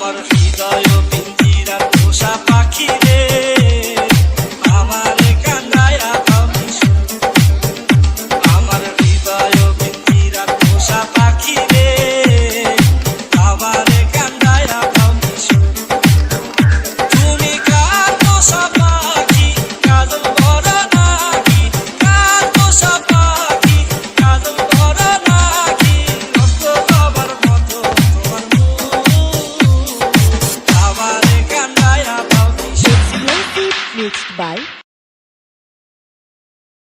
আমার হৃদয় পিঞ্জিরার পোষা পাখি রে আমার কান্দায়া দামি আমার হৃদয় পিঞ্জিরার পোষা পাখি রে আমার কান্দায়া দামি তুমি কার পোষা পাখি কাজল ভরা নাকি কার পোষা পাখি কাজল ভরা নাকি রক্ত বাবার মতো তোমার Mixed by